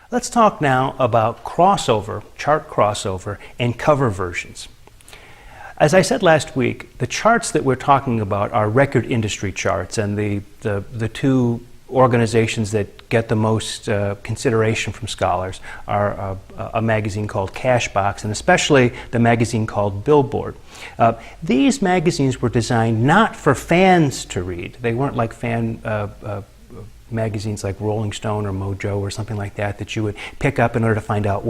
Let's talk now about crossover, chart crossover, and cover versions. As I said last week, the charts that we're talking about are record industry charts, and the two organizations that get the most consideration from scholars are a magazine called Cashbox and especially the magazine called Billboard. These magazines were designed not for fans to read. They weren't like magazines like Rolling Stone or Mojo or something like that you would pick up in order to find out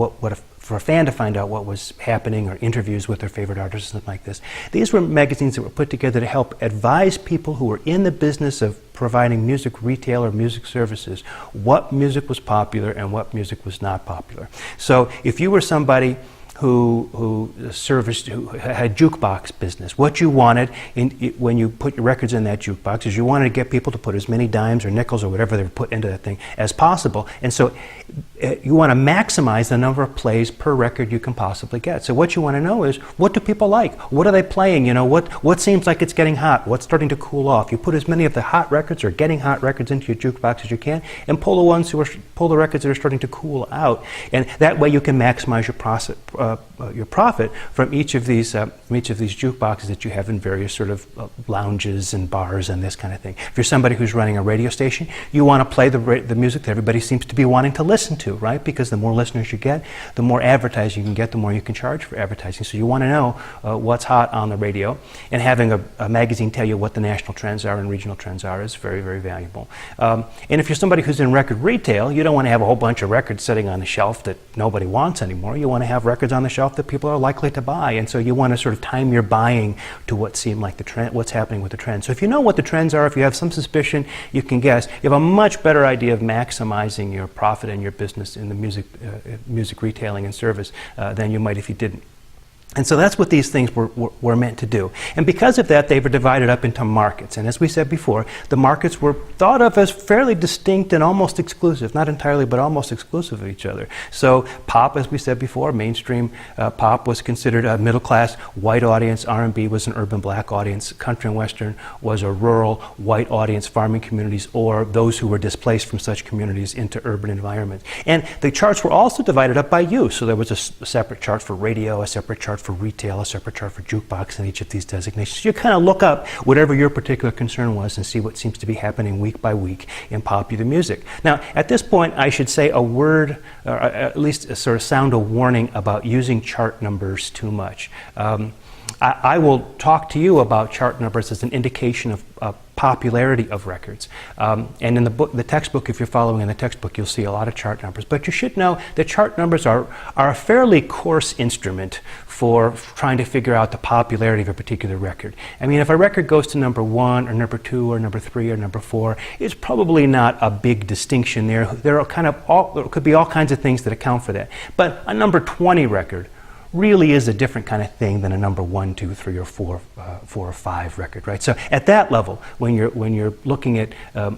for a fan to find out what was happening, or interviews with their favorite artists, something like this. These were magazines that were put together to help advise people who were in the business of providing music retail or music services what music was popular and what music was not popular. So if you were somebody who had jukebox business, what you wanted when you put your records in that jukebox is you wanted to get people to put as many dimes or nickels or whatever they were put into that thing as possible. And so you want to maximize the number of plays per record you can possibly get. So what you want to know is, what do people like? What are they playing? You know, what seems like it's getting hot? What's starting to cool off? You put as many of the hot records or getting hot records into your jukebox as you can, and pull the records that are starting to cool out. And that way you can maximize your profit from each of these jukeboxes that you have in various sort of lounges and bars and this kind of thing. If you're somebody who's running a radio station, you want to play the music that everybody seems to be wanting to listen to, right? Because the more listeners you get, the more advertising you can get, the more you can charge for advertising. So you want to know what's hot on the radio, and having a magazine tell you what the national trends are and regional trends are is very, very valuable. And if you're somebody who's in record retail, you don't want to have a whole bunch of records sitting on the shelf that nobody wants anymore. You want to have records on the shelf that people are likely to buy, and so you want to sort of time your buying to what seemed like the trend, what's happening with the trends. So if you know what the trends are, if you have some suspicion, you can guess. You have a much better idea of maximizing your profit and your business in the music retailing and service than you might if you didn't. And so that's what these things were meant to do. And because of that, they were divided up into markets. And as we said before, the markets were thought of as fairly distinct and almost exclusive, not entirely, but almost exclusive of each other. So pop, as we said before, mainstream pop was considered a middle-class white audience. R&B was an urban black audience. Country and Western was a rural white audience, farming communities, or those who were displaced from such communities into urban environments. And the charts were also divided up by use. So there was a separate chart for radio, a separate chart for retail, a separate chart for jukebox in each of these designations. You kind of look up whatever your particular concern was and see what seems to be happening week by week in popular music. Now, at this point, I should say a word, or at least sort of sound a warning about using chart numbers too much. I will talk to you about chart numbers as an indication of popularity of records. And in the textbook, if you're following in the textbook, you'll see a lot of chart numbers. But you should know that chart numbers are a fairly coarse instrument for trying to figure out the popularity of a particular record. I mean, if a record goes to number 1 or number 2 or number 3 or number 4, it's probably not a big distinction there. There could be all kinds of things that account for that. But a number 20 record really is a different kind of thing than a number 1, 2, 3, or 4 or 5 record, right? So at that level, when you're looking at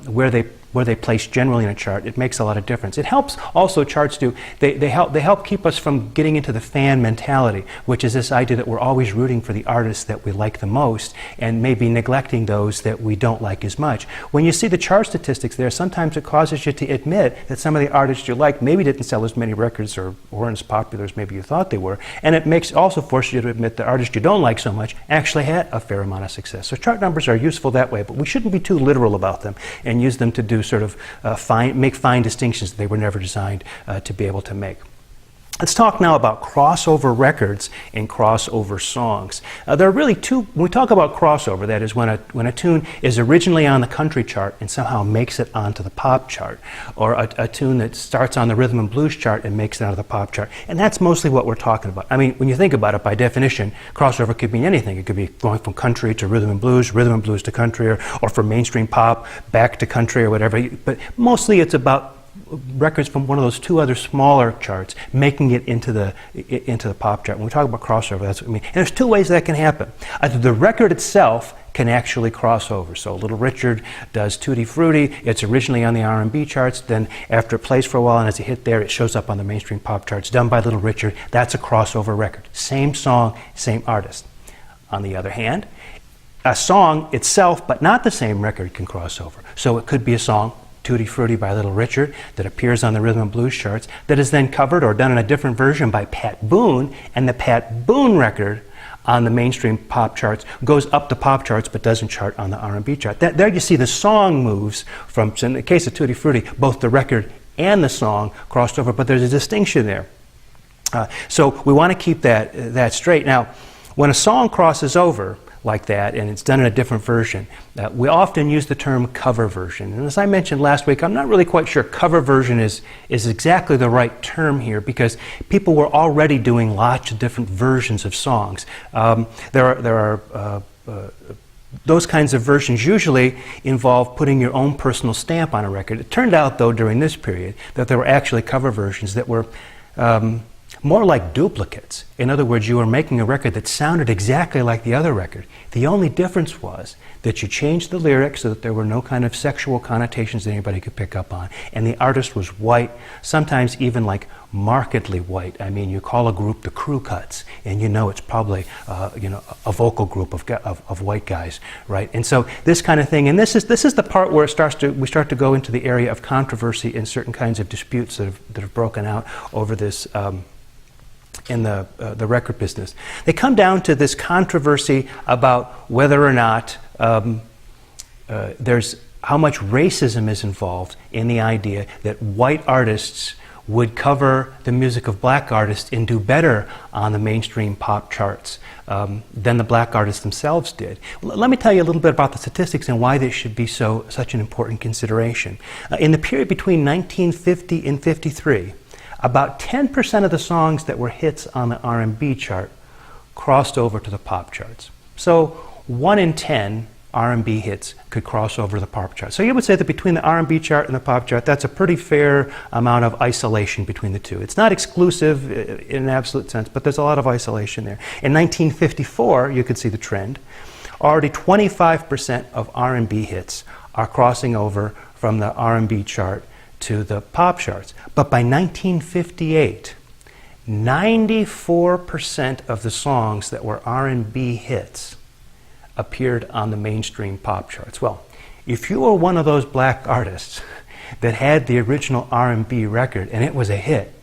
where they place generally in a chart, it makes a lot of difference. It helps also, charts do, they help keep us from getting into the fan mentality, which is this idea that we're always rooting for the artists that we like the most and maybe neglecting those that we don't like as much. When you see the chart statistics there, sometimes it causes you to admit that some of the artists you like maybe didn't sell as many records or weren't as popular as maybe you thought they were, and it also forces you to admit the artists you don't like so much actually had a fair amount of success. So chart numbers are useful that way, but we shouldn't be too literal about them and use them to do sort of make fine distinctions that they were never designed to be able to make. Let's talk now about crossover records and crossover songs. There are really two. When we talk about crossover, that is when a tune is originally on the country chart and somehow makes it onto the pop chart, or a tune that starts on the rhythm and blues chart and makes it onto the pop chart. And that's mostly what we're talking about. I mean, when you think about it, by definition, crossover could mean anything. It could be going from country to rhythm and blues to country, or from mainstream pop back to country or whatever. But mostly it's about records from one of those two other smaller charts making it into the pop chart. When we talk about crossover, that's what we mean. And there's two ways that can happen. Either the record itself can actually cross over. So Little Richard does Tutti Frutti. It's originally on the R&B charts. Then after it plays for a while and as a hit there, it shows up on the mainstream pop charts, done by Little Richard. That's a crossover record. Same song, same artist. On the other hand, a song itself, but not the same record, can cross over. So it could be a song Tutti Frutti by Little Richard, that appears on the rhythm and blues charts, that is then covered or done in a different version by Pat Boone, and the Pat Boone record on the mainstream pop charts goes up the pop charts but doesn't chart on the R&B chart. There you see the song moves from, in the case of Tutti Frutti, both the record and the song crossed over, but there's a distinction there. So we want to keep that straight. Now, when a song crosses over like that and it's done in a different version, we often use the term cover version. And as I mentioned last week, I'm not really quite sure cover version is exactly the right term here, because people were already doing lots of different versions of songs. There are those kinds of versions usually involve putting your own personal stamp on a record. It turned out, though, during this period that there were actually cover versions that were more like duplicates. In other words, you were making a record that sounded exactly like the other record. The only difference was that you changed the lyrics so that there were no kind of sexual connotations that anybody could pick up on. And the artist was white, sometimes even like markedly white. I mean, you call a group the Crew Cuts, and you know it's probably a vocal group of white guys, right? And so this kind of thing, and this is the part where we start to go into the area of controversy and certain kinds of disputes that have broken out over this. In the record business. They come down to this controversy about whether or not there's how much racism is involved in the idea that white artists would cover the music of black artists and do better on the mainstream pop charts than the black artists themselves did. Let me tell you a little bit about the statistics and why this should be such an important consideration. In the period between 1950 and 53, about 10% of the songs that were hits on the R&B chart crossed over to the pop charts. So 1 in 10 R&B hits could cross over the pop chart. So you would say that between the R&B chart and the pop chart, that's a pretty fair amount of isolation between the two. It's not exclusive in an absolute sense, but there's a lot of isolation there. In 1954, you could see the trend. Already 25% of R&B hits are crossing over from the R&B chart to the pop charts. But by 1958, 94% of the songs that were R&B hits appeared on the mainstream pop charts. Well, if you were one of those black artists that had the original R&B record and it was a hit,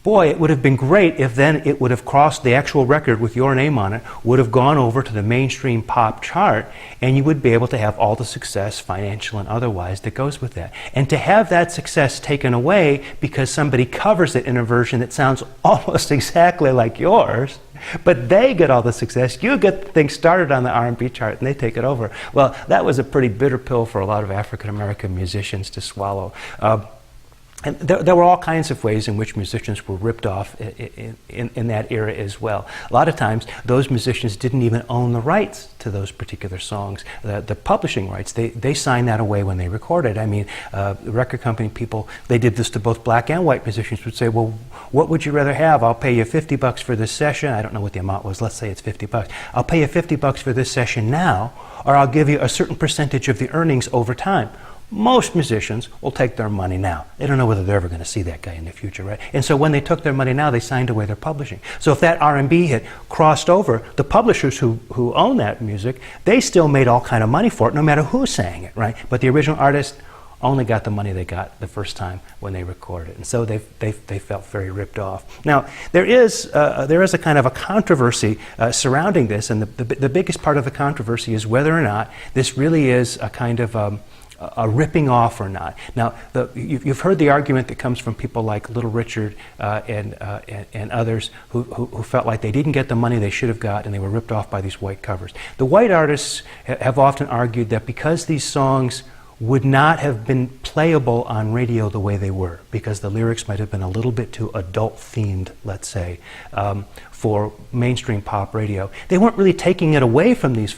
boy, it would have been great if then it would have crossed the actual record with your name on it, would have gone over to the mainstream pop chart, and you would be able to have all the success, financial and otherwise, that goes with that. And to have that success taken away because somebody covers it in a version that sounds almost exactly like yours, but they get all the success, you get the thing started on the R&B chart and they take it over. Well, that was a pretty bitter pill for a lot of African American musicians to swallow. And there were all kinds of ways in which musicians were ripped off in that era as well. A lot of times, those musicians didn't even own the rights to those particular songs. The publishing rights, they signed that away when they recorded. I mean, the record company people, they did this to both black and white musicians, would say, well, what would you rather have? I'll pay you $50 for this session. I don't know what the amount was. Let's say it's $50. I'll pay you $50 for this session now, or I'll give you a certain percentage of the earnings over time. Most musicians will take their money now. They don't know whether they're ever going to see that guy in the future, right? And so when they took their money now, they signed away their publishing. So if that R&B hit crossed over, the publishers who own that music, they still made all kind of money for it, no matter who sang it, right? But the original artist only got the money they got the first time when they recorded it. And so they felt very ripped off. Now, there is a kind of a controversy surrounding this, and the biggest part of the controversy is whether or not this really is a kind of a ripping off or not. Now, you've heard the argument that comes from people like Little Richard and others who felt like they didn't get the money they should have got and they were ripped off by these white covers. The white artists have often argued that because these songs would not have been playable on radio the way they were, because the lyrics might have been a little bit too adult-themed, let's say, for mainstream pop radio. They weren't really taking it away from these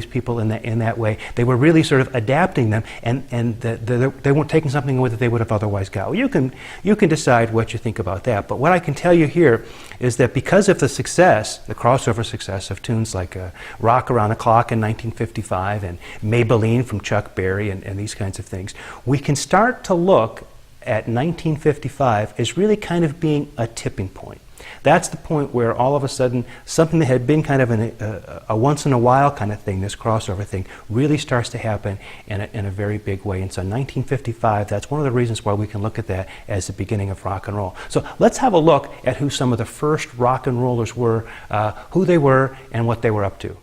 people in that way. They were really sort of adapting them, and they weren't taking something away that they would have otherwise got. Well, you can decide what you think about that. But what I can tell you here is that because of the success, the crossover success of tunes like Rock Around the Clock in 1955 and Maybelline from Chuck Berry and these kinds of things, we can start to look at 1955 as really kind of being a tipping point. That's the point where all of a sudden something that had been kind of a once in a while kind of thing, this crossover thing, really starts to happen in a very big way. And so 1955, that's one of the reasons why we can look at that as the beginning of rock and roll. So let's have a look at who some of the first rock and rollers were, who they were, and what they were up to.